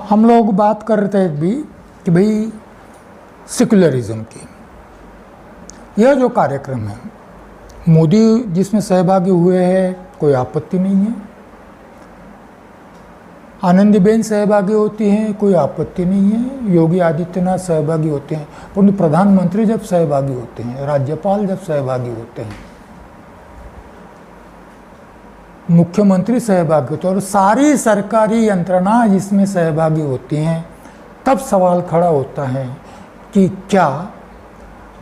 हम लोग बात कर रहे थे भी कि भाई सेकुलरिज्म की यह जो कार्यक्रम है, मोदी जिसमें सहभागी हुए हैं कोई आपत्ति नहीं है, आनंदीबेन सहभागी होती हैं कोई आपत्ति नहीं है, योगी आदित्यनाथ सहभागी होते हैं, परंतु प्रधानमंत्री जब सहभागी होते हैं, राज्यपाल जब सहभागी होते हैं, मुख्यमंत्री सहभागी होते हैं और सारी सरकारी यंत्रणा जिसमें सहभागी होती हैं, तब सवाल खड़ा होता है कि क्या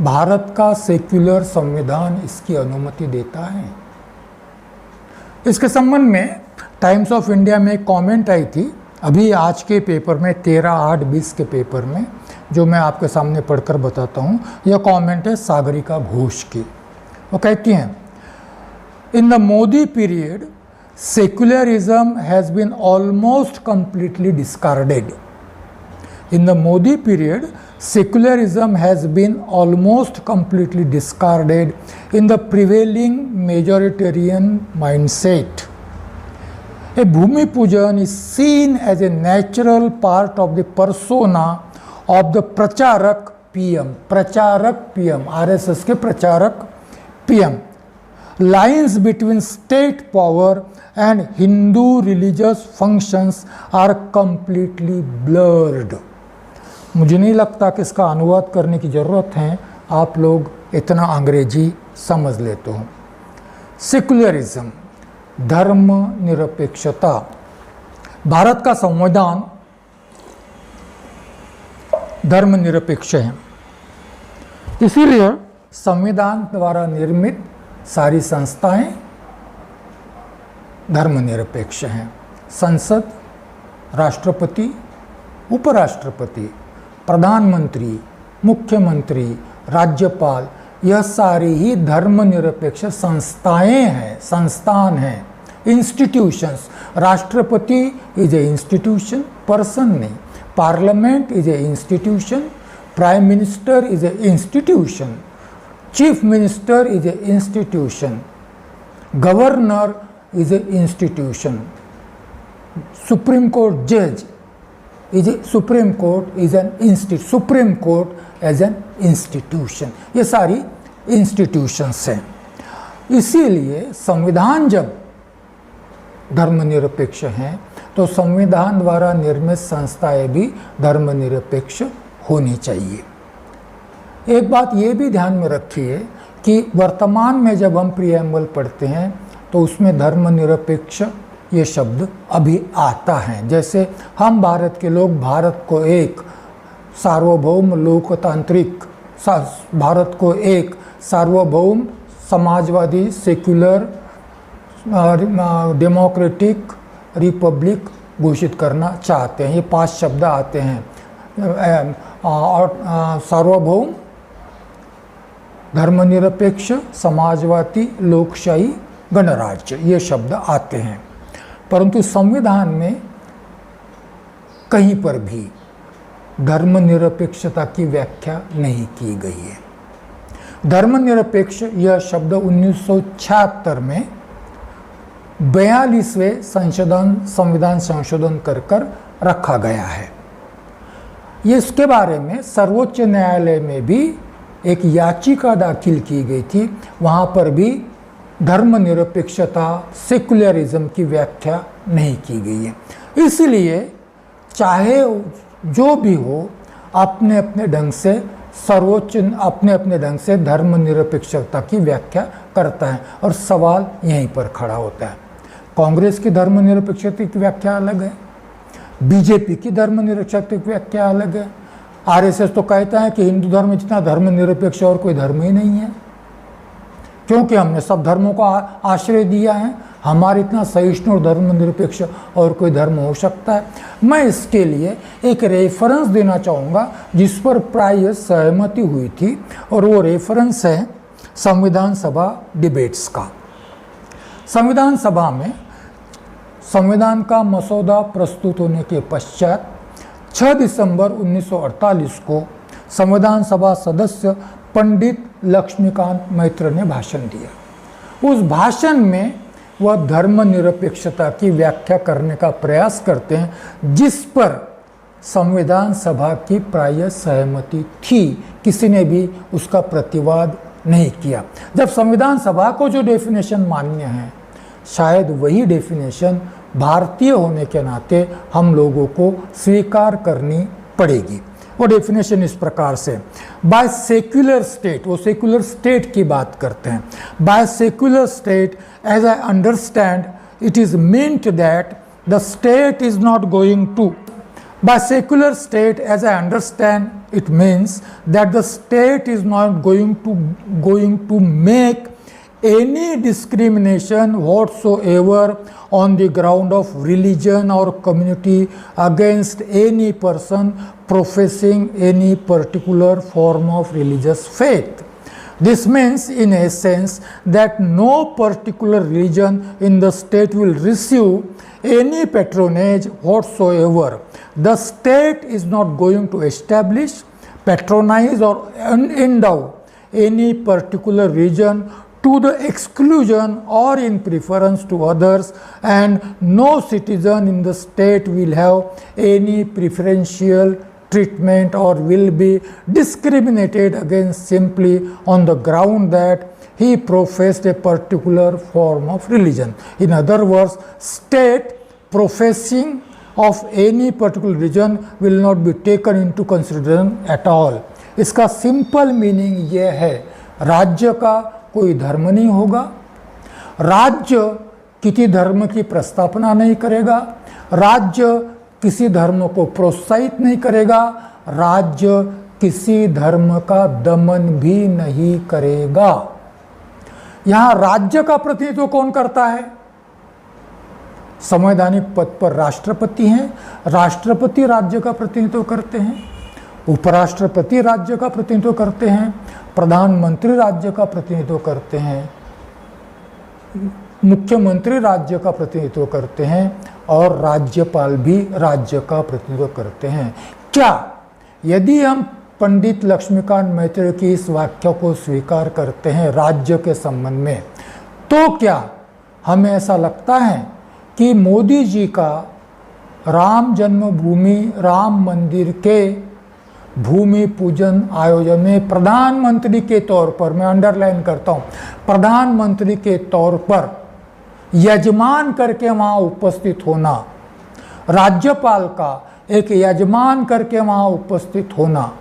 भारत का सेक्युलर संविधान इसकी अनुमति देता है। इसके संबंध में टाइम्स ऑफ इंडिया में एक कमेंट आई थी अभी आज के पेपर में 13/8/20 के पेपर में, जो मैं आपके सामने पढ़कर बताता हूँ। यह कमेंट है सागरिका घोष की। वो कहती हैं, in the Modi period secularism has been almost completely discarded. In the Modi period, secularism has been almost completely discarded in the prevailing majoritarian mindset. A Bhumi Pujan is seen as a natural part of the persona of the Pracharak PM. Pracharak PM, RSS के प्रचारक PM. Lines between state power and Hindu religious functions are completely blurred. मुझे नहीं लगता कि इसका अनुवाद करने की ज़रूरत है, आप लोग इतना अंग्रेजी समझ लेते हो। सेकुलरिज्म, धर्म निरपेक्षता। भारत का संविधान धर्म निरपेक्ष है, इसीलिए संविधान द्वारा निर्मित सारी संस्थाएं धर्मनिरपेक्ष हैं। संसद, राष्ट्रपति, उपराष्ट्रपति, प्रधानमंत्री, मुख्यमंत्री, राज्यपाल, यह सारी ही धर्मनिरपेक्ष संस्थाएं हैं, संस्थान हैं, इंस्टीट्यूशंस। राष्ट्रपति इज ए इंस्टीट्यूशन, पर्सन नहीं। Parliament is a institution, prime minister is a institution, chief minister is a institution, governor is a institution, Supreme Court judge is a Supreme Court is an institution, Supreme Court as an institution, ये सारी institutions हैं। इसीलिए संविधान जब धर्मनिरपेक्ष हैं तो संविधान द्वारा निर्मित संस्थाएं भी धर्मनिरपेक्ष होनी चाहिए। एक बात ये भी ध्यान में रखिए कि वर्तमान में जब हम प्रीएम्बल पढ़ते हैं तो उसमें धर्मनिरपेक्ष ये शब्द अभी आता है। जैसे हम भारत के लोग भारत को एक सार्वभौम लोकतांत्रिक, भारत को एक सार्वभौम समाजवादी सेक्युलर डेमोक्रेटिक रिपब्लिक घोषित करना चाहते हैं। ये 5 शब्द आते हैं, सार्वभौम, धर्मनिरपेक्ष, समाजवादी, लोकशाही, गणराज्य, ये शब्द आते हैं। परंतु संविधान में कहीं पर भी धर्मनिरपेक्षता की व्याख्या नहीं की गई है। धर्मनिरपेक्ष यह शब्द 1976 में 42वें संविधान संशोधन कर रखा गया है। इसके बारे में सर्वोच्च न्यायालय में भी एक याचिका दाखिल की गई थी, वहाँ पर भी धर्मनिरपेक्षता, सेकुलरिज्म की व्याख्या नहीं की गई है। इसलिए चाहे जो भी हो, अपने अपने ढंग से अपने अपने ढंग से धर्मनिरपेक्षता की व्याख्या करता है और सवाल यहीं पर खड़ा होता है। कांग्रेस की धर्मनिरपेक्षता की व्याख्या अलग है, बीजेपी की धर्मनिरपेक्षता की व्याख्या अलग है। आरएसएस तो कहता है कि हिंदू धर्म जितना धर्मनिरपेक्ष और कोई धर्म ही नहीं है, क्योंकि हमने सब धर्मों को आश्रय दिया है, हमारे इतना सहिष्णु और धर्मनिरपेक्ष और कोई धर्म हो सकता है। मैं इसके लिए एक रेफरेंस देना चाहूँगा जिस पर प्राय सहमति हुई थी, और वो रेफरेंस है संविधान सभा डिबेट्स का। संविधान सभा में संविधान का मसौदा प्रस्तुत होने के पश्चात 6 दिसंबर 1948 को संविधान सभा सदस्य पंडित लक्ष्मीकांत मैत्र ने भाषण दिया। उस भाषण में वह धर्मनिरपेक्षता की व्याख्या करने का प्रयास करते हैं, जिस पर संविधान सभा की प्राय सहमति थी। किसी ने भी उसका प्रतिवाद नहीं किया। जब संविधान सभा को जो डेफिनेशन मान्य है, शायद वही डेफिनेशन भारतीय होने के नाते हम लोगों को स्वीकार करनी पड़ेगी। वो डेफिनेशन इस प्रकार से, बाय सेक्युलर स्टेट, वो सेक्युलर स्टेट की बात करते हैं। By secular state as I understand it is meant that the state is not going to, by secular state as I understand it means that the state is not going to make any discrimination whatsoever on the ground of religion or community against any person professing any particular form of religious faith. This means in essence that no particular religion in the state will receive any patronage whatsoever. The state is not going to establish, patronize or endow any particular religion to the exclusion or in preference to others, and no citizen in the state will have any preferential treatment or will be discriminated against simply on the ground that he professed a particular form of religion. In other words, state professing of any particular religion will not be taken into consideration at all. इसका simple meaning ये है, राज्य का कोई धर्म नहीं होगा, राज्य किसी धर्म की प्रस्तावना नहीं करेगा, राज्य किसी धर्म को प्रोत्साहित नहीं करेगा, राज्य किसी धर्म का दमन भी नहीं करेगा। यहाँ राज्य का प्रतिनिधित्व कौन करता है? संवैधानिक पद पर राष्ट्रपति हैं, राष्ट्रपति राज्य का प्रतिनिधित्व करते हैं, उपराष्ट्रपति राज्य का प्रतिनिधित्व करते हैं, प्रधानमंत्री राज्य का प्रतिनिधित्व करते हैं, मुख्यमंत्री राज्य का प्रतिनिधित्व करते हैं और राज्यपाल भी राज्य का प्रतिनिधित्व करते हैं। क्या यदि हम पंडित लक्ष्मीकांत मैत्री की इस वाक्य को स्वीकार करते हैं राज्य के संबंध में, तो क्या हमें ऐसा लगता है कि मोदी जी का राम जन्मभूमि राम मंदिर के भूमि पूजन आयोजन में प्रधानमंत्री के तौर पर, मैं अंडरलाइन करता हूँ, प्रधानमंत्री के तौर पर यजमान करके वहाँ उपस्थित होना, राज्यपाल का एक यजमान करके वहाँ उपस्थित होना,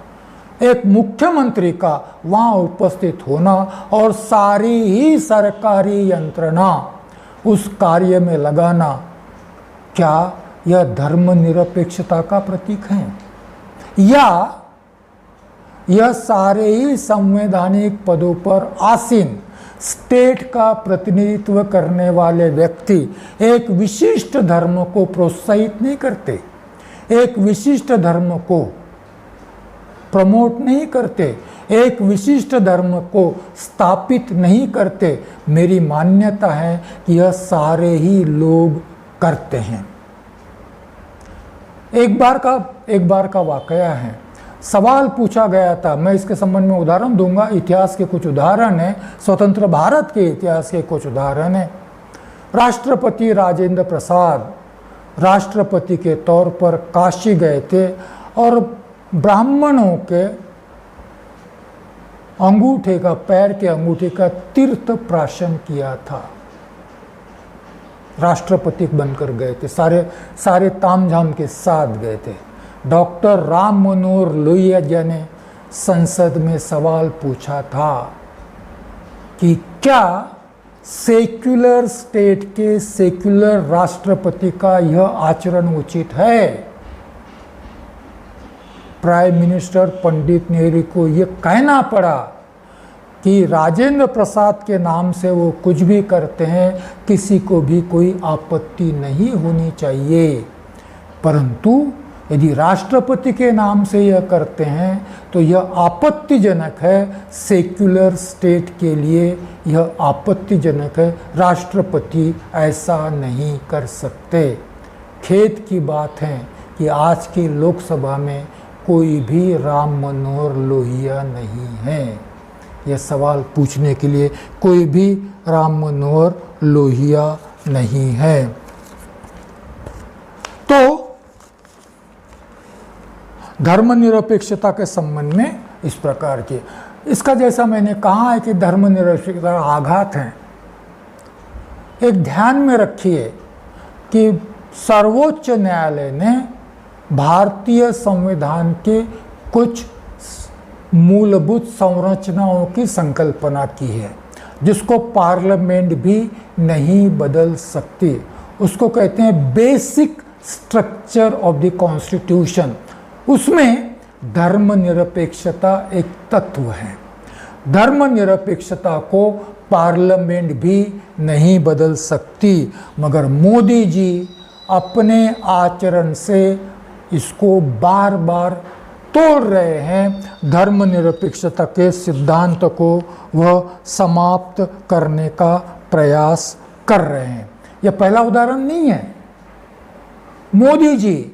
एक मुख्यमंत्री का वहाँ उपस्थित होना और सारी ही सरकारी यंत्रणा उस कार्य में लगाना, क्या यह धर्मनिरपेक्षता का प्रतीक है? या यह सारे ही संवैधानिक पदों पर आसीन स्टेट का प्रतिनिधित्व करने वाले व्यक्ति एक विशिष्ट धर्म को प्रोत्साहित नहीं करते, एक विशिष्ट धर्म को प्रमोट नहीं करते, एक विशिष्ट धर्म को स्थापित नहीं करते? मेरी मान्यता है कि यह सारे ही लोग करते हैं। एक बार का वाकया है, सवाल पूछा गया था, मैं इसके संबंध में उदाहरण दूंगा, इतिहास के कुछ उदाहरण हैं, स्वतंत्र भारत के इतिहास के कुछ उदाहरण हैं। राष्ट्रपति राजेंद्र प्रसाद राष्ट्रपति के तौर पर काशी गए थे और ब्राह्मणों के अंगूठे का, पैर के अंगूठे का तीर्थ प्राशन किया था। राष्ट्रपति बनकर गए थे, सारे तामझाम के साथ गए थे। डॉक्टर राम मनोहर लोहिया जी ने संसद में सवाल पूछा था कि क्या सेक्युलर स्टेट के सेक्युलर राष्ट्रपति का यह आचरण उचित है? प्राइम मिनिस्टर पंडित नेहरू को यह कहना पड़ा कि राजेंद्र प्रसाद के नाम से वो कुछ भी करते हैं, किसी को भी कोई आपत्ति नहीं होनी चाहिए, परंतु यदि राष्ट्रपति के नाम से यह करते हैं तो यह आपत्तिजनक है, सेक्युलर स्टेट के लिए यह आपत्तिजनक है, राष्ट्रपति ऐसा नहीं कर सकते। खेद की बात है कि आज की लोकसभा में कोई भी राम मनोहर लोहिया नहीं है। यह सवाल पूछने के लिए कोई भी राम मनोहर लोहिया नहीं है। तो धर्मनिरपेक्षता के संबंध में इस प्रकार की, इसका जैसा मैंने कहा है कि धर्मनिरपेक्षता आघात है। एक ध्यान में रखिए कि सर्वोच्च न्यायालय ने भारतीय संविधान के कुछ मूलभूत संरचनाओं की संकल्पना की है जिसको पार्लियामेंट भी नहीं बदल सकती। उसको कहते हैं basic structure of the constitution. उसमें धर्मनिरपेक्षता एक तत्व है। धर्मनिरपेक्षता को पार्लियामेंट भी नहीं बदल सकती, मगर मोदी जी अपने आचरण से इसको बार बार तोड़ रहे हैं। धर्मनिरपेक्षता के सिद्धांत को वह समाप्त करने का प्रयास कर रहे हैं। यह पहला उदाहरण नहीं है। मोदी जी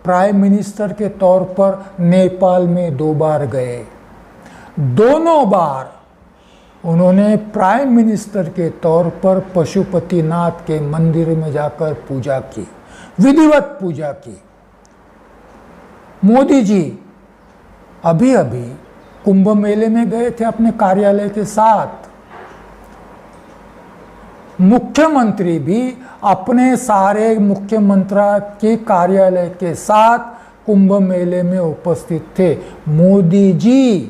प्राइम मिनिस्टर के तौर पर नेपाल में 2 बार गए। दोनों बार उन्होंने प्राइम मिनिस्टर के तौर पर पशुपतिनाथ के मंदिर में जाकर पूजा की, विधिवत पूजा की। मोदी जी अभी अभी कुंभ मेले में गए थे अपने कार्यालय के साथ। मुख्यमंत्री भी अपने सारे मुख्यमंत्री के कार्यालय के साथ कुंभ मेले में उपस्थित थे। मोदी जी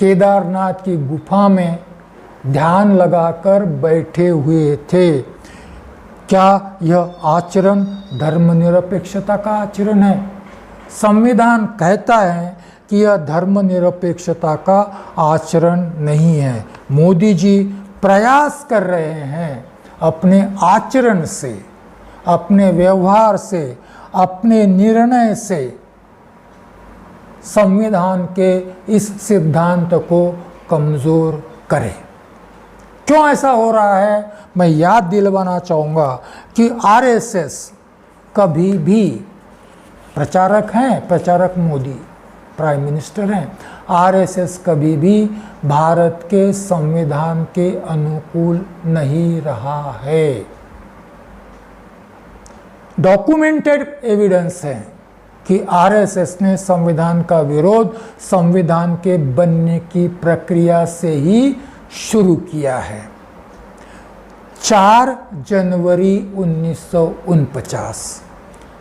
केदारनाथ की गुफा में ध्यान लगाकर बैठे हुए थे। क्या यह आचरण धर्मनिरपेक्षता का आचरण है? संविधान कहता है कि यह धर्मनिरपेक्षता का आचरण नहीं है। मोदी जी प्रयास कर रहे हैं अपने आचरण से, अपने व्यवहार से, अपने निर्णय से संविधान के इस सिद्धांत को कमजोर करें। क्यों ऐसा हो रहा है? मैं याद दिलवाना चाहूँगा कि आरएसएस कभी भी, प्रचारक हैं, प्रचारक मोदी प्राइम मिनिस्टर हैं, आरएसएस कभी भी भारत के संविधान के अनुकूल नहीं रहा है। डॉक्यूमेंटेड एविडेंस है कि आरएसएस ने संविधान का विरोध संविधान के बनने की प्रक्रिया से ही शुरू किया है। 4 जनवरी 1949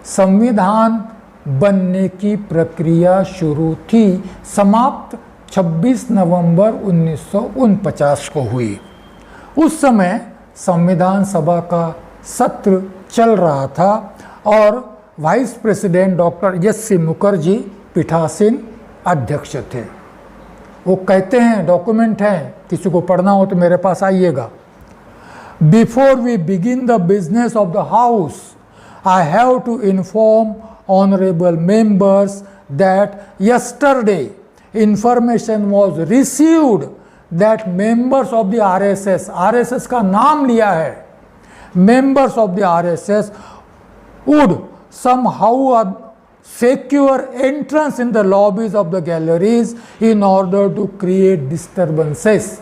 संविधान बनने की प्रक्रिया शुरू थी, समाप्त 26 नवंबर 1949 को हुई। उस समय संविधान सभा का सत्र चल रहा था और vice president doctor SC. Mukherjee पीठासीन अध्यक्ष थे। वो कहते हैं, डॉक्यूमेंट है, किसी को पढ़ना हो तो मेरे पास आइएगा। Before we begin the business of the house, I have to inform honorable members that yesterday information was received that members of the RSS का नाम लिया है, members of the RSS would somehow secure entrance in the lobbies of the galleries in order to create disturbances।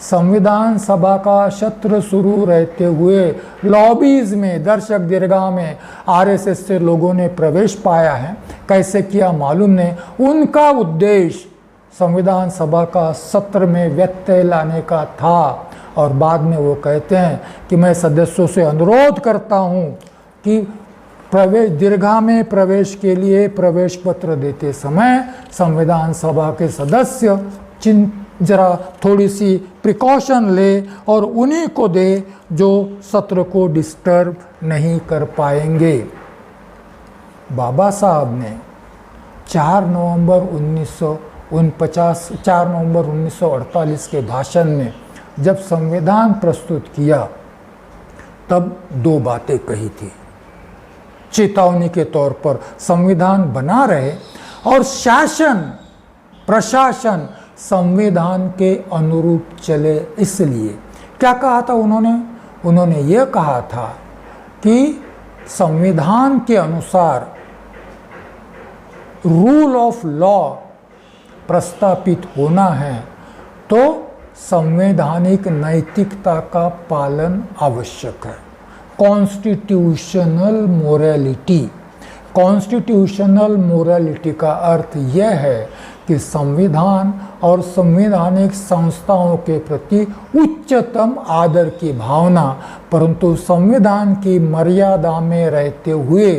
संविधान सभा का सत्र शुरू रहते हुए लॉबीज में, दर्शक दीर्घा में आरएसएस से लोगों ने प्रवेश पाया है। कैसे किया मालूम नहीं। उनका उद्देश्य संविधान सभा का सत्र में व्यत्यय लाने का था। और बाद में वो कहते हैं कि मैं सदस्यों से अनुरोध करता हूँ कि प्रवेश, दीर्घा में प्रवेश के लिए प्रवेश पत्र देते समय संविधान सभा के सदस्य जरा थोड़ी सी प्रिकॉशन ले और उन्हीं को दे जो सत्र को डिस्टर्ब नहीं कर पाएंगे। बाबा साहब ने 4 नवंबर 1948 के भाषण में जब संविधान प्रस्तुत किया तब 2 बातें कही थी। चेतावनी के तौर पर संविधान बना रहे और शासन, प्रशासन संविधान के अनुरूप चले। इसलिए क्या कहा था उन्होंने ये कहा था कि संविधान के अनुसार रूल ऑफ लॉ प्रस्तापित होना है तो संवैधानिक नैतिकता का पालन आवश्यक है। कॉन्स्टिट्यूशनल मोरालिटी, कॉन्स्टिट्यूशनल मोरालिटी का अर्थ यह है कि संविधान और संवैधानिक संस्थाओं के प्रति उच्चतम आदर की भावना, परंतु संविधान की मर्यादा में रहते हुए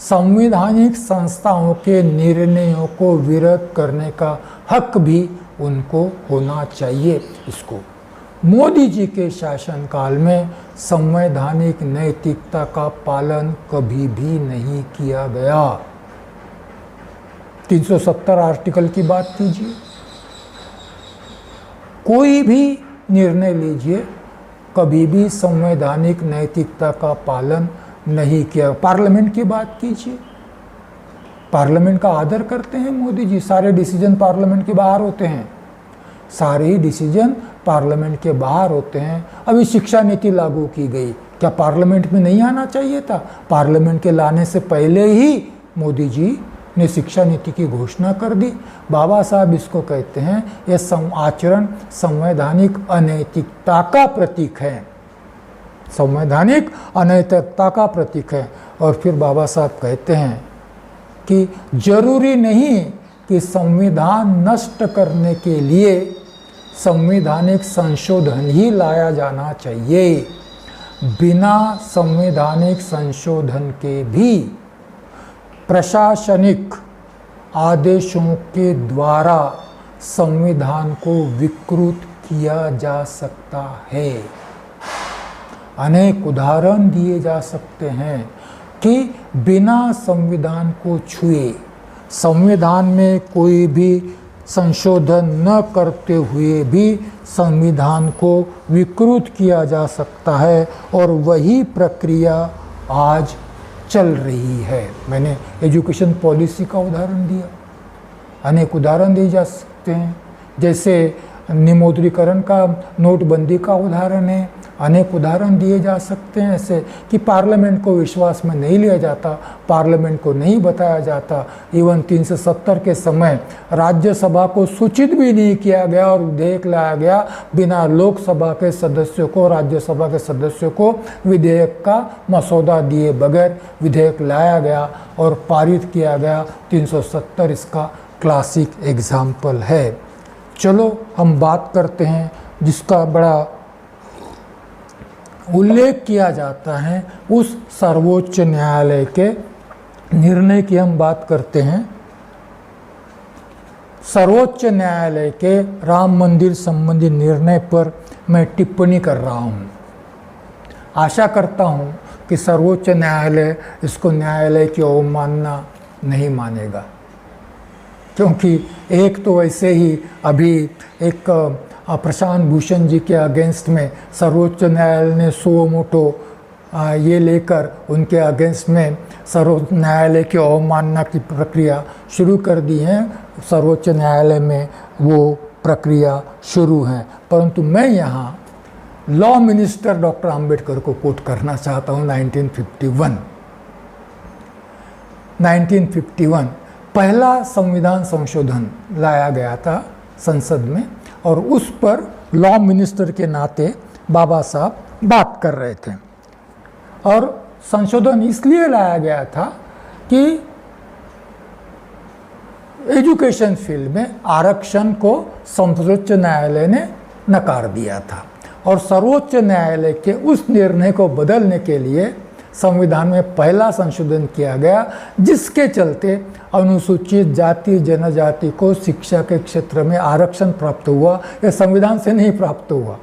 संवैधानिक संस्थाओं के निर्णयों को विरोध करने का हक भी उनको होना चाहिए। इसको मोदी जी के शासनकाल में संवैधानिक नैतिकता का पालन कभी भी नहीं किया गया। 370 आर्टिकल की बात कीजिए, कोई भी निर्णय लीजिए, कभी भी संवैधानिक नैतिकता का पालन नहीं किया। पार्लियामेंट की बात कीजिए, पार्लियामेंट का आदर करते हैं मोदी जी, सारे डिसीजन पार्लियामेंट के बाहर होते हैं, सारे ही डिसीजन पार्लियामेंट के बाहर होते हैं। अभी शिक्षा नीति लागू की गई, क्या पार्लियामेंट में नहीं आना चाहिए था? पार्लियामेंट के लाने से पहले ही मोदी जी ने शिक्षा नीति की घोषणा कर दी। बाबा साहब इसको कहते हैं, यह आचरण संवैधानिक अनैतिकता का प्रतीक है, संवैधानिक अनैतिकता का प्रतीक है। और फिर बाबा साहब कहते हैं कि जरूरी नहीं कि संविधान नष्ट करने के लिए संवैधानिक संशोधन ही लाया जाना चाहिए। बिना संवैधानिक संशोधन के भी प्रशासनिक आदेशों के द्वारा संविधान को विकृत किया जा सकता है। अनेक उदाहरण दिए जा सकते हैं कि बिना संविधान को छुए, संविधान में कोई भी संशोधन न करते हुए भी संविधान को विकृत किया जा सकता है, और वही प्रक्रिया आज चल रही है। मैंने एजुकेशन पॉलिसी का उदाहरण दिया, अनेक उदाहरण दिए जा सकते हैं, जैसे निमोद्रीकरण का, नोटबंदी का उदाहरण है, अनेक उदाहरण दिए जा सकते हैं ऐसे कि पार्लियामेंट को विश्वास में नहीं लिया जाता, पार्लियामेंट को नहीं बताया जाता। इवन 370 के समय राज्यसभा को सूचित भी नहीं किया गया और विधेयक लाया गया बिना लोकसभा के सदस्यों को, राज्यसभा के सदस्यों को विधेयक का मसौदा दिए बगैर विधेयक लाया गया और पारित किया गया। 370 इसका क्लासिक एग्जाम्पल है। चलो हम बात करते हैं जिसका बड़ा उल्लेख किया जाता है, उस सर्वोच्च न्यायालय के निर्णय की हम बात करते हैं। सर्वोच्च न्यायालय के राम मंदिर संबंधी निर्णय पर मैं टिप्पणी कर रहा हूँ। आशा करता हूँ कि सर्वोच्च न्यायालय इसको न्यायालय की अवमानना नहीं मानेगा, क्योंकि एक तो वैसे ही अभी एक प्रशांत भूषण जी के अगेंस्ट में सर्वोच्च न्यायालय ने सुओ मोटो ये लेकर उनके अगेंस्ट में सर्वोच्च न्यायालय की अवमानना की प्रक्रिया शुरू कर दी है। सर्वोच्च न्यायालय में वो प्रक्रिया शुरू है, परंतु मैं यहाँ लॉ मिनिस्टर डॉक्टर अंबेडकर को कोट करना चाहता हूँ। 1951 पहला संविधान संशोधन लाया गया था संसद में, और उस पर लॉ मिनिस्टर के नाते बाबा साहब बात कर रहे थे। और संशोधन इसलिए लाया गया था कि एजुकेशन फील्ड में आरक्षण को सर्वोच्च न्यायालय ने नकार दिया था, और सर्वोच्च न्यायालय के उस निर्णय को बदलने के लिए संविधान में पहला संशोधन किया गया, जिसके चलते अनुसूचित जाति जनजाति को शिक्षा के क्षेत्र में आरक्षण प्राप्त हुआ। यह संविधान से नहीं प्राप्त हुआ,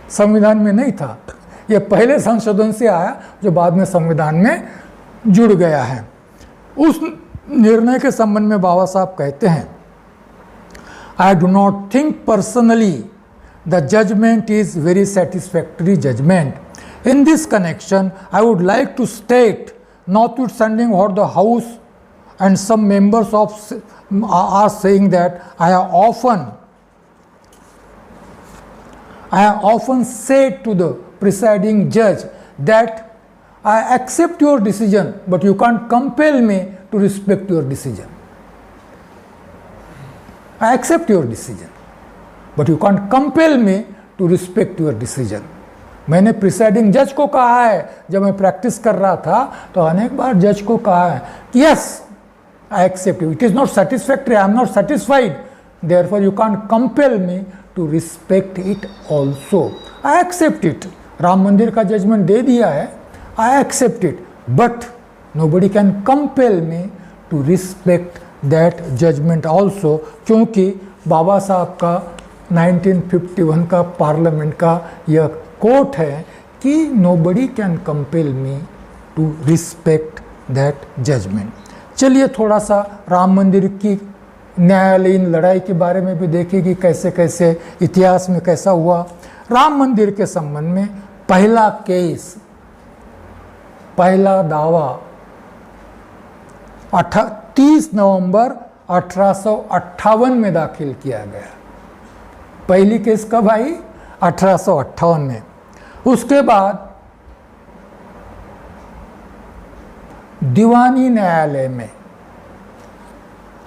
संविधान में नहीं था, यह पहले संशोधन से आया जो बाद में संविधान में जुड़ गया है। उस निर्णय के संबंध में बाबा साहब कहते हैं, I do not think personally the judgment is very satisfactory judgment. In this connection, I would like to state, notwithstanding what the House and some members of are saying, that I have often said to the presiding judge that I accept your decision, but you can't compel me to respect your decision. I accept your decision, but you can't compel me to respect your decision. मैंने presiding जज को कहा है, जब मैं practice कर रहा था तो अनेक बार जज को कहा है कि yes I accept you, it is not satisfactory, I am not satisfied, therefore you can't compel me to respect it also. I accept it, Ram Mandir का जजमेंट दे दिया है, I accept it, but nobody can compel me to respect that judgment also, क्योंकि बाबा साहब का 1951 का parliament का यह कोट है कि nobody can compel me to respect that judgment. चलिए थोड़ा सा राम मंदिर की न्यायालयीन लड़ाई के बारे में भी देखें कि कैसे कैसे इतिहास में कैसा हुआ। राम मंदिर के संबंध में पहला केस, पहला दावा 30 नवंबर 1858 में दाखिल किया गया। पहली केस कब आई? 1858 में। उसके बाद दीवानी न्यायालय में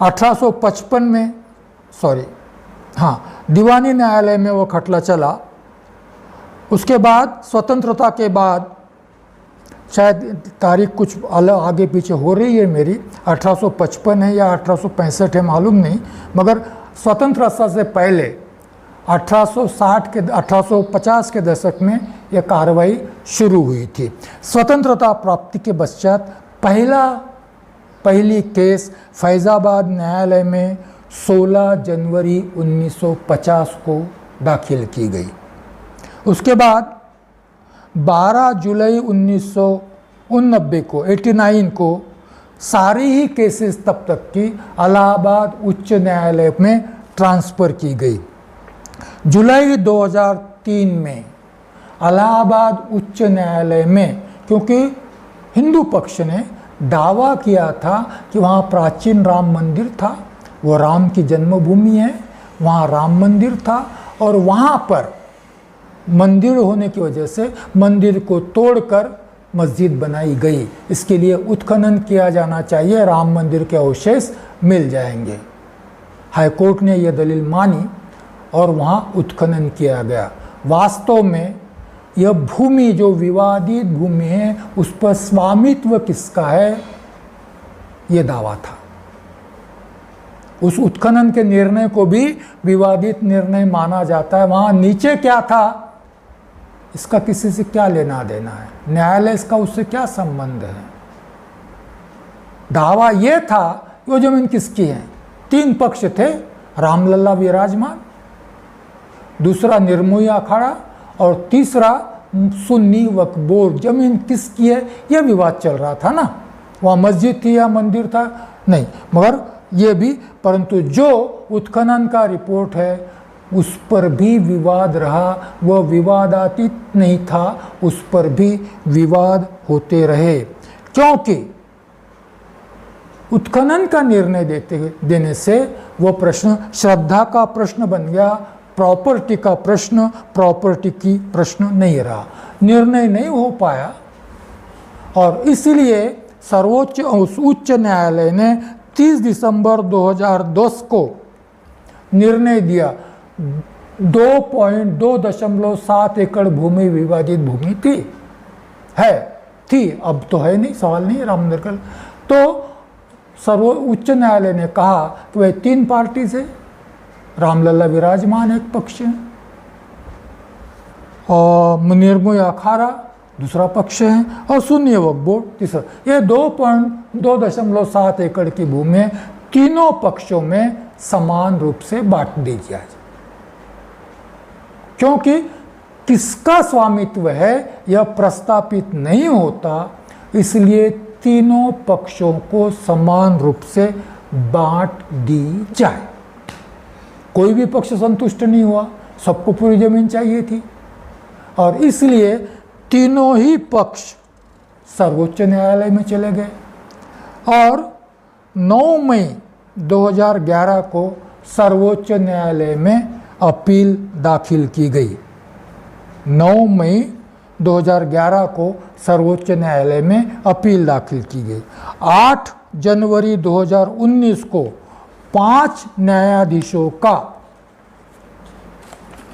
1855 में, दीवानी न्यायालय में वो खटला चला। उसके बाद स्वतंत्रता के बाद, शायद तारीख कुछ अलग आगे पीछे हो रही है मेरी, 1855 है या 1865 है मालूम नहीं, मगर स्वतंत्रता से पहले 1850 के दशक में यह कार्रवाई शुरू हुई थी। स्वतंत्रता प्राप्ति के पश्चात पहली केस फैज़ाबाद न्यायालय में 16 जनवरी 1950 को दाखिल की गई। उसके बाद 12 जुलाई 1989 को 89 को सारी ही केसेस तब तक की इलाहाबाद उच्च न्यायालय में ट्रांसफ़र की गई। जुलाई 2003 में इलाहाबाद उच्च न्यायालय में, क्योंकि हिंदू पक्ष ने दावा किया था कि वहाँ प्राचीन राम मंदिर था, वो राम की जन्मभूमि है, वहाँ राम मंदिर था, और वहाँ पर मंदिर होने की वजह से मंदिर को तोड़कर मस्जिद बनाई गई, इसके लिए उत्खनन किया जाना चाहिए, राम मंदिर के अवशेष मिल जाएंगे। हाईकोर्ट ने यह दलील मानी और वहाँ उत्खनन किया गया। वास्तव में यह भूमि जो विवादित भूमि है उस पर स्वामित्व किसका है, ये दावा था। उस उत्खनन के निर्णय को भी विवादित निर्णय माना जाता है। वहाँ नीचे क्या था इसका किसी से क्या लेना देना है, न्यायालय इसका उससे क्या संबंध है। दावा ये था वो जमीन किसकी है। 3 पक्ष थे, रामलला विराजमान, दूसरा निर्मोही अखाड़ा और तीसरा सुन्नी वक्फ बोर्ड। जमीन किसकी है यह विवाद चल रहा था ना, वहाँ मस्जिद थी या मंदिर था नहीं, मगर ये भी, परंतु जो उत्खनन का रिपोर्ट है उस पर भी विवाद रहा, वह विवादातीत नहीं था, उस पर भी विवाद होते रहे, क्योंकि उत्खनन का निर्णय देने से वो प्रश्न श्रद्धा का प्रश्न बन गया, प्रॉपर्टी का प्रश्न, प्रॉपर्टी की प्रश्न नहीं रहा, निर्णय नहीं हो पाया। और इसलिए सर्वोच्च उच्च न्यायालय ने 30 दिसंबर 2010 को निर्णय दिया 2.7 एकड़ भूमि विवादित भूमि थी, अब तो है नहीं, सवाल नहीं है राम मंदिर का। तो सर्वोच्च न्यायालय ने कहा कि वह 3 पार्टी से रामलला विराजमान एक पक्ष है और निर्मोही अखाड़ा दूसरा पक्ष है और सुन्नी वक्फ बोर्ड तीसरा। ये 2.7 एकड़ की भूमि तीनों पक्षों में समान रूप से बांट दी जाए, क्योंकि किसका स्वामित्व है यह प्रस्तापित नहीं होता, इसलिए तीनों पक्षों को समान रूप से बांट दी जाए। कोई भी पक्ष संतुष्ट नहीं हुआ, सबको पूरी जमीन चाहिए थी, और इसलिए तीनों ही पक्ष सर्वोच्च न्यायालय में चले गए। और 9 मई 2011 को सर्वोच्च न्यायालय में अपील दाखिल की गई। 9 मई 2011 को सर्वोच्च न्यायालय में अपील दाखिल की गई। 8 जनवरी 2019 को 5 न्यायाधीशों का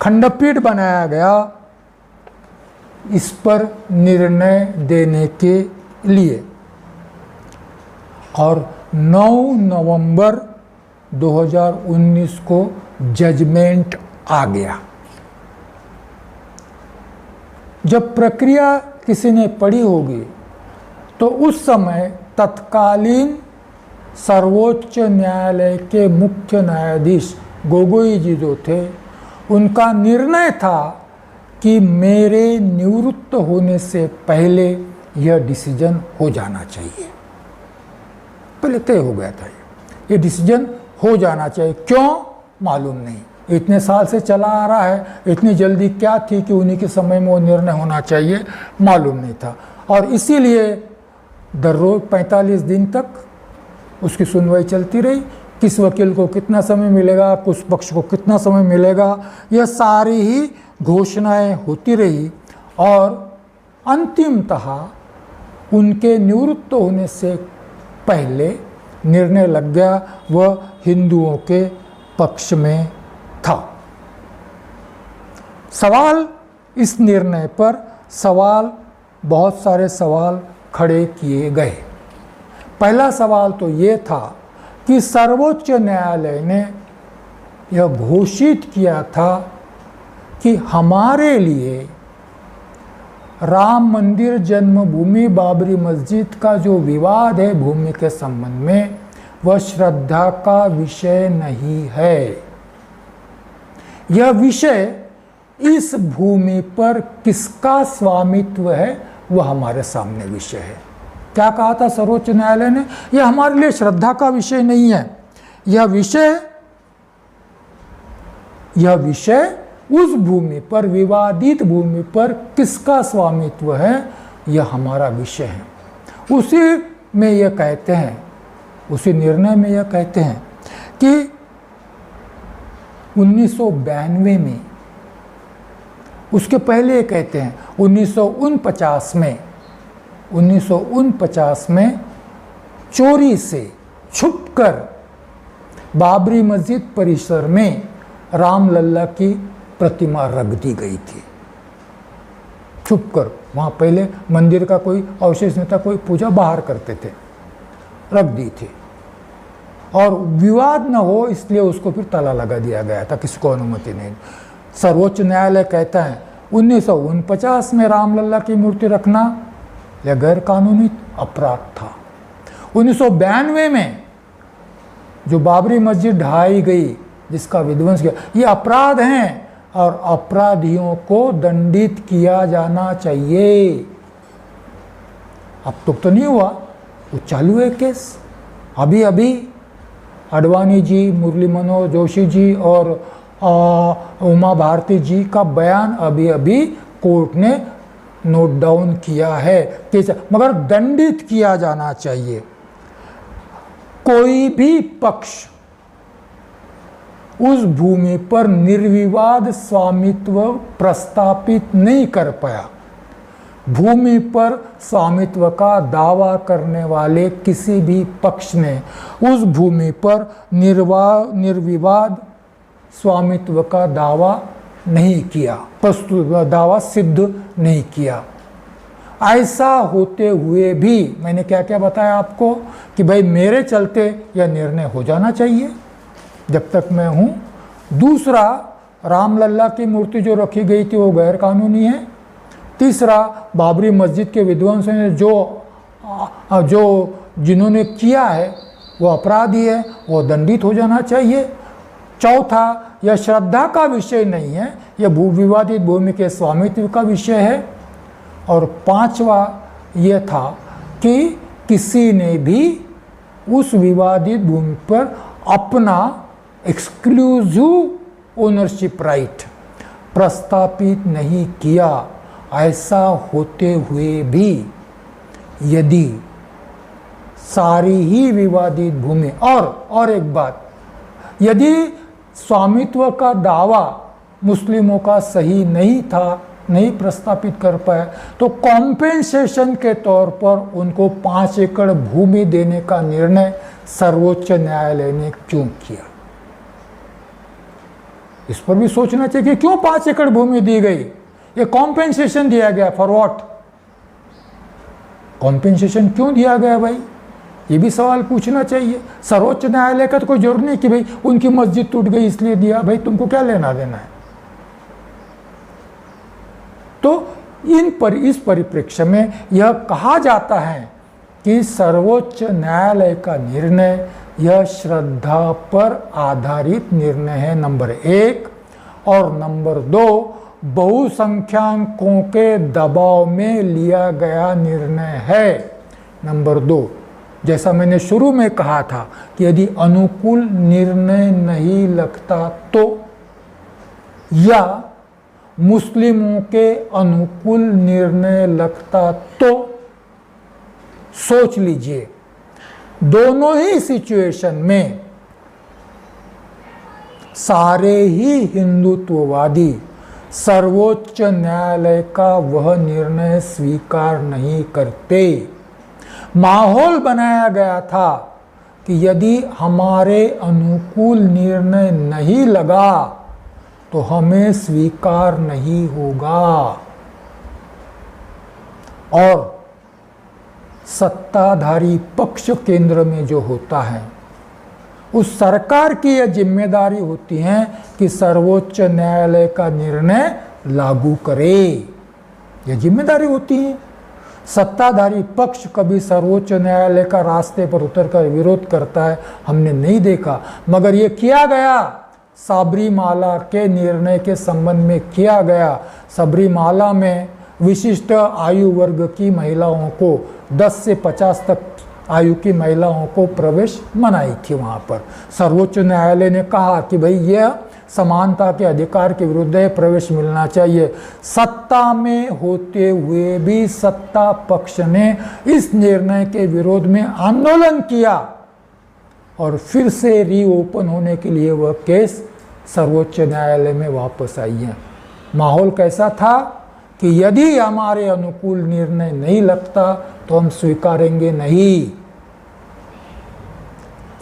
खंडपीठ बनाया गया इस पर निर्णय देने के लिए, और 9 नवंबर 2019 को जजमेंट आ गया। जब प्रक्रिया किसी ने पढ़ी होगी तो उस समय तत्कालीन सर्वोच्च न्यायालय के मुख्य न्यायाधीश गोगोई जी जो थे, उनका निर्णय था कि मेरे निवृत्त होने से पहले यह डिसीजन हो जाना चाहिए। पहले तय हो गया था ये डिसीजन हो जाना चाहिए। क्यों मालूम नहीं, इतने साल से चला आ रहा है, इतनी जल्दी क्या थी कि उन्हीं के समय में वो निर्णय होना चाहिए, मालूम नहीं था। और इसीलिए दर रोज 45 दिन तक उसकी सुनवाई चलती रही। किस वकील को कितना समय मिलेगा, किस पक्ष को कितना समय मिलेगा, यह सारी ही घोषणाएं होती रही, और अंतिमतः उनके निवृत्त होने से पहले निर्णय लग गया, वह हिंदुओं के पक्ष में था। सवाल इस निर्णय पर बहुत सारे सवाल खड़े किए गए। पहला सवाल तो ये था कि सर्वोच्च न्यायालय ने यह घोषित किया था कि हमारे लिए राम मंदिर, जन्मभूमि, बाबरी मस्जिद का जो विवाद है भूमि के संबंध में, वह श्रद्धा का विषय नहीं है। यह विषय इस भूमि पर किसका स्वामित्व है वह हमारे सामने विषय है। क्या कहा था सर्वोच्च न्यायालय ने? यह हमारे लिए श्रद्धा का विषय नहीं है, यह विषय उस भूमि पर, विवादित भूमि पर किसका स्वामित्व है, यह हमारा विषय है। उसी में यह कहते हैं, उसी निर्णय में यह कहते हैं कि 1992 में, उसके पहले कहते हैं 1949 में चोरी से छुपकर बाबरी मस्जिद परिसर में रामलल्ला की प्रतिमा रख दी गई थी। छुपकर, वहाँ पहले मंदिर का कोई अवशेष नहीं था, कोई पूजा बाहर करते थे, रख दी थी, और विवाद न हो इसलिए उसको फिर ताला लगा दिया गया था, किसी को अनुमति नहीं। सर्वोच्च न्यायालय कहता है 1949 में रामलल्ला की मूर्ति रखना यह गैर कानूनी अपराध था। 1992 में जो बाबरी मस्जिद ढहाई गई, जिसका विध्वंस किया, ये अपराध हैं और अपराधियों को दंडित किया जाना चाहिए। अब तो नहीं हुआ, वो चालू है केस। अभी अडवाणी जी, मुरली मनोहर जोशी जी और उमा भारती जी का बयान अभी कोर्ट ने नोट डाउन किया है कि मगर दंडित किया जाना चाहिए। कोई भी पक्ष उस भूमि पर निर्विवाद स्वामित्व प्रस्तापित नहीं कर पाया। भूमि पर स्वामित्व का दावा करने वाले किसी भी पक्ष ने उस भूमि पर निर्विवाद स्वामित्व का दावा नहीं किया, प्रस्तुत दावा सिद्ध नहीं किया। ऐसा होते हुए भी मैंने क्या क्या बताया आपको कि भाई मेरे चलते यह निर्णय हो जाना चाहिए जब तक मैं हूँ। दूसरा, रामलल्ला की मूर्ति जो रखी गई थी वो गैर कानूनी है। तीसरा, बाबरी मस्जिद के विध्वंस ने जो जिन्होंने किया है वो अपराधी है, वो दंडित हो जाना चाहिए। चौथा, यह श्रद्धा का विषय नहीं है, यह विवादित भूमि के स्वामित्व का विषय है। और पांचवा यह था कि किसी ने भी उस विवादित भूमि पर अपना एक्सक्लूसिव ओनरशिप राइट प्रस्तापित नहीं किया। ऐसा होते हुए भी यदि सारी ही विवादित भूमि और एक बात, यदि स्वामित्व का दावा मुस्लिमों का सही नहीं था, नहीं प्रस्तापित कर पाए, तो कॉम्पेंसेशन के तौर पर उनको 5 एकड़ भूमि देने का निर्णय सर्वोच्च न्यायालय ने क्यों किया? इस पर भी सोचना चाहिए कि क्यों 5 एकड़ भूमि दी गई, ये कॉम्पेंसेशन दिया गया फॉर व्हाट, कॉम्पेंसेशन क्यों दिया गया भाई, ये भी सवाल पूछना चाहिए। सर्वोच्च न्यायालय का तो कोई जरूर नहीं कि भाई उनकी मस्जिद टूट गई इसलिए दिया, भाई तुमको क्या लेना देना है। तो इस परिप्रेक्ष्य में यह कहा जाता है कि सर्वोच्च न्यायालय का निर्णय यह श्रद्धा पर आधारित निर्णय है, नंबर 1, और नंबर 2 बहुसंख्यकों के दबाव में लिया गया निर्णय है। नंबर 2, जैसा मैंने शुरू में कहा था कि यदि अनुकूल निर्णय नहीं लगता तो, या मुस्लिमों के अनुकूल निर्णय लगता तो, सोच लीजिए दोनों ही सिचुएशन में सारे ही हिंदुत्ववादी सर्वोच्च न्यायालय का वह निर्णय स्वीकार नहीं करते। माहौल बनाया गया था कि यदि हमारे अनुकूल निर्णय नहीं लगा तो हमें स्वीकार नहीं होगा, और सत्ताधारी पक्ष केंद्र में जो होता है उस सरकार की यह जिम्मेदारी होती है कि सर्वोच्च न्यायालय का निर्णय लागू करे, यह जिम्मेदारी होती है। सत्ताधारी पक्ष कभी सर्वोच्च न्यायालय का रास्ते पर उतरकर विरोध करता है हमने नहीं देखा, मगर ये किया गया सबरीमाला के निर्णय के संबंध में किया गया। सबरीमाला में विशिष्ट आयु वर्ग की महिलाओं को 10 से 50 तक आयु की महिलाओं को प्रवेश मनाई थी। वहाँ पर सर्वोच्च न्यायालय ने कहा कि भाई यह समानता के अधिकार के विरुद्ध है, प्रवेश मिलना चाहिए। सत्ता में होते हुए भी सत्ता पक्ष ने इस निर्णय के विरोध में आंदोलन किया और फिर से रीओपन होने के लिए वह केस सर्वोच्च न्यायालय में वापस आई है। माहौल कैसा था कि यदि हमारे अनुकूल निर्णय नहीं लगता तो हम स्वीकारेंगे नहीं।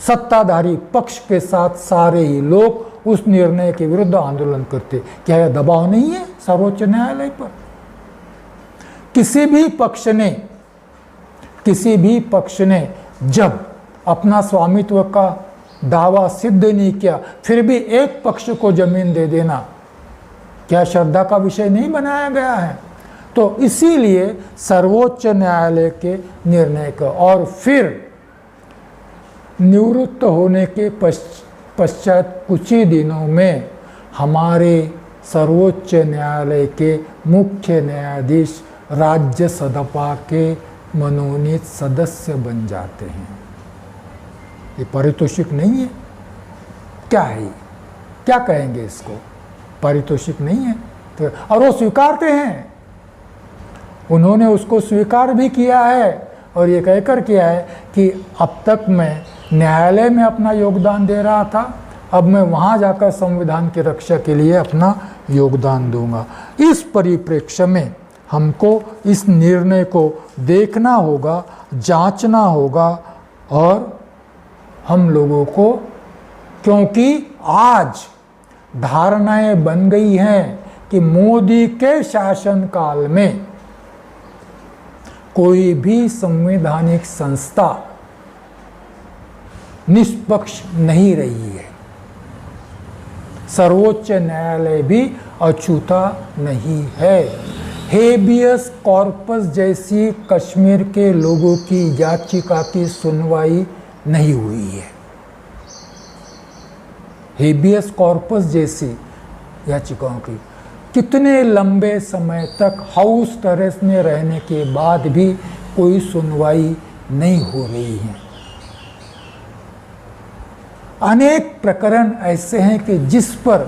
सत्ताधारी पक्ष के साथ सारे ही लोग उस निर्णय के विरुद्ध आंदोलन करते। क्या यह दबाव नहीं है सर्वोच्च न्यायालय पर? किसी भी पक्ष ने जब अपना स्वामित्व का दावा सिद्ध नहीं किया फिर भी एक पक्ष को जमीन दे देना क्या श्रद्धा का विषय नहीं बनाया गया है? तो इसीलिए सर्वोच्च न्यायालय के निर्णय का, और फिर निवृत्त होने के पश्चात कुछ ही दिनों में हमारे सर्वोच्च न्यायालय के मुख्य न्यायाधीश राज्यसभा के मनोनीत सदस्य बन जाते हैं। ये पारितोषिक नहीं है, क्या है, क्या कहेंगे इसको? पारितोषिक नहीं है तो, और वो स्वीकारते हैं। उन्होंने उसको स्वीकार भी किया है और ये कहकर किया है कि अब तक मैं न्यायालय में अपना योगदान दे रहा था, अब मैं वहाँ जाकर संविधान की रक्षा के लिए अपना योगदान दूंगा। इस परिप्रेक्ष्य में हमको इस निर्णय को देखना होगा, जांचना होगा, और हम लोगों को, क्योंकि आज धारणाएं बन गई हैं कि मोदी के शासनकाल में कोई भी संवैधानिक संस्था निष्पक्ष नहीं रही है, सर्वोच्च न्यायालय भी अछूता नहीं है। हेबियस कॉर्पस जैसी कश्मीर के लोगों की याचिका की सुनवाई नहीं हुई है। हेबियस कॉर्पस जैसी याचिकाओं की कितने लंबे समय तक हाउस टेरेस में रहने के बाद भी कोई सुनवाई नहीं हो रही है। अनेक प्रकरण ऐसे हैं कि जिस पर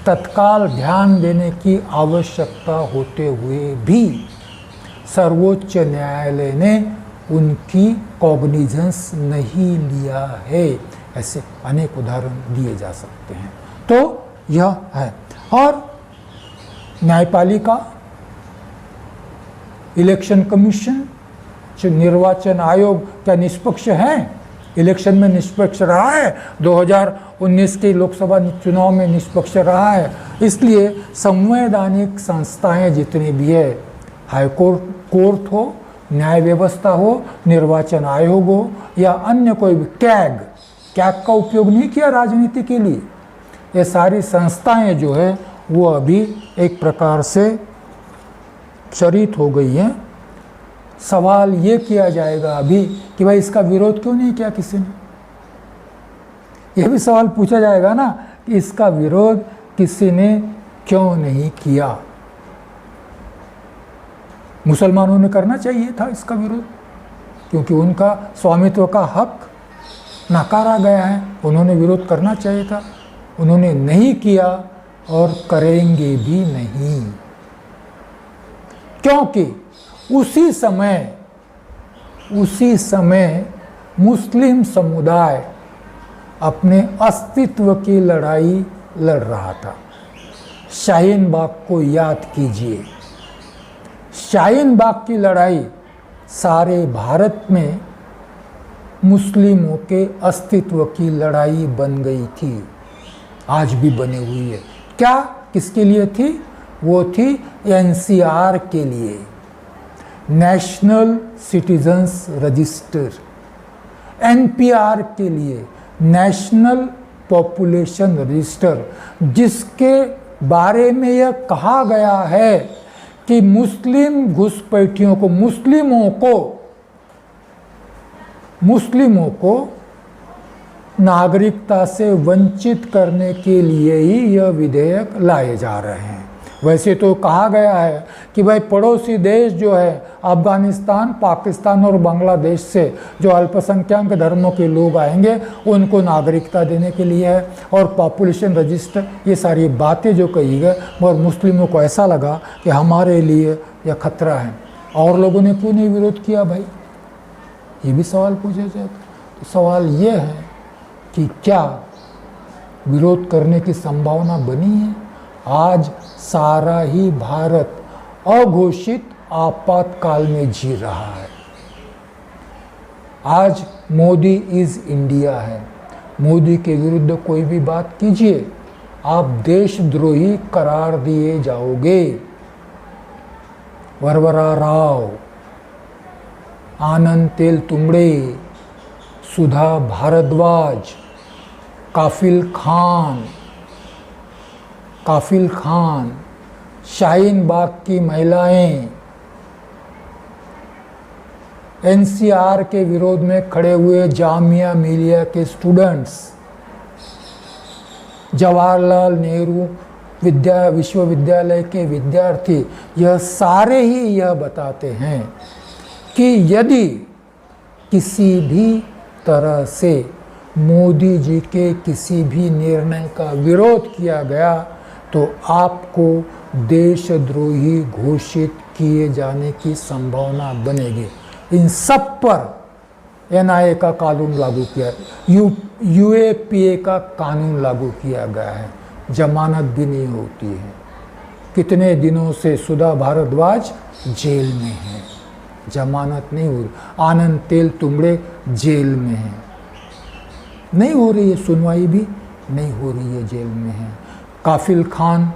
तत्काल ध्यान देने की आवश्यकता होते हुए भी सर्वोच्च न्यायालय ने उनकी कॉग्निजेंस नहीं लिया है। ऐसे अनेक उदाहरण दिए जा सकते हैं। तो यह है। और न्यायपालिका, इलेक्शन कमीशन, निर्वाचन आयोग क्या निष्पक्ष है? इलेक्शन में निष्पक्ष रहा है, 2019 के लोकसभा चुनाव में निष्पक्ष रहा है। इसलिए संवैधानिक संस्थाएं जितनी भी है, हाई कोर्ट हो, न्याय व्यवस्था हो, निर्वाचन आयोग हो या अन्य कोई भी, कैग का उपयोग नहीं किया राजनीति के लिए। ये सारी संस्थाएं जो है वो अभी एक प्रकार से क्षरित हो गई हैं। सवाल ये किया जाएगा अभी कि भाई इसका विरोध क्यों नहीं किया किसी ने। यह भी सवाल पूछा जाएगा ना कि इसका विरोध किसी ने क्यों नहीं किया। मुसलमानों ने करना चाहिए था इसका विरोध, क्योंकि उनका स्वामित्व का हक नकारा गया है, उन्होंने विरोध करना चाहिए था। उन्होंने नहीं किया और करेंगे भी नहीं, क्योंकि उसी समय मुस्लिम समुदाय अपने अस्तित्व की लड़ाई लड़ रहा था। शाहीन बाग को याद कीजिए, शाहीन बाग की लड़ाई सारे भारत में मुस्लिमों के अस्तित्व की लड़ाई बन गई थी, आज भी बनी हुई है। क्या, किसके लिए थी? वो थी एनसीआर के लिए, नेशनल सिटीजन्स रजिस्टर, एनपीआर के लिए, नेशनल पॉपुलेशन रजिस्टर, जिसके बारे में यह कहा गया है कि मुस्लिम घुसपैठियों को, मुस्लिमों को नागरिकता से वंचित करने के लिए ही यह विधेयक लाए जा रहे हैं। वैसे तो कहा गया है कि भाई पड़ोसी देश जो है अफगानिस्तान, पाकिस्तान और बांग्लादेश से जो अल्पसंख्यक धर्मों के लोग आएंगे उनको नागरिकता देने के लिए है, और पॉपुलेशन रजिस्टर, ये सारी बातें जो कही गई, और मुस्लिमों को ऐसा लगा कि हमारे लिए यह खतरा है। और लोगों ने क्यों नहीं विरोध किया भाई, ये भी सवाल पूछा जाए। तो सवाल ये है कि क्या विरोध करने की संभावना बनी है? आज सारा ही भारत अघोषित आपातकाल में जी रहा है। आज मोदी इज इंडिया है। मोदी के विरुद्ध कोई भी बात कीजिए, आप देशद्रोही करार दिए जाओगे। वरवरा राव, आनंद तेल तुंबड़े, सुधा भारद्वाज, काफिल खान, शाहीन बाग की महिलाएं, एनसीआर के विरोध में खड़े हुए जामिया मिलिया के स्टूडेंट्स, जवाहरलाल नेहरू विश्वविद्यालय के विद्यार्थी, यह सारे ही यह बताते हैं कि यदि किसी भी तरह से मोदी जी के किसी भी निर्णय का विरोध किया गया तो आपको देशद्रोही घोषित किए जाने की संभावना बनेगी। इन सब पर एनआईए का कानून लागू किया, यूएपीए का कानून लागू किया गया है, जमानत भी नहीं होती है। कितने दिनों से सुधा भारद्वाज जेल में है, जमानत नहीं हो रही। आनंद तेल तुंबड़े जेल में हैं, नहीं हो रही है, सुनवाई भी नहीं हो रही है, जेल में है। काफिल खान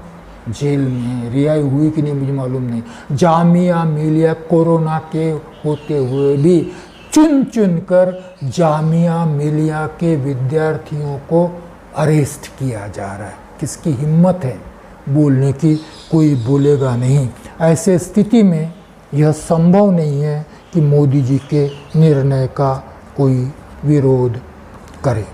जेल में है, रिहाई हुई कि नहीं मुझे मालूम नहीं। जामिया मिलिया कोरोना के होते हुए भी चुन चुन कर जामिया मिलिया के विद्यार्थियों को अरेस्ट किया जा रहा है। किसकी हिम्मत है बोलने की? कोई बोलेगा नहीं। ऐसे स्थिति में यह संभव नहीं है कि मोदी जी के निर्णय का कोई विरोध करे।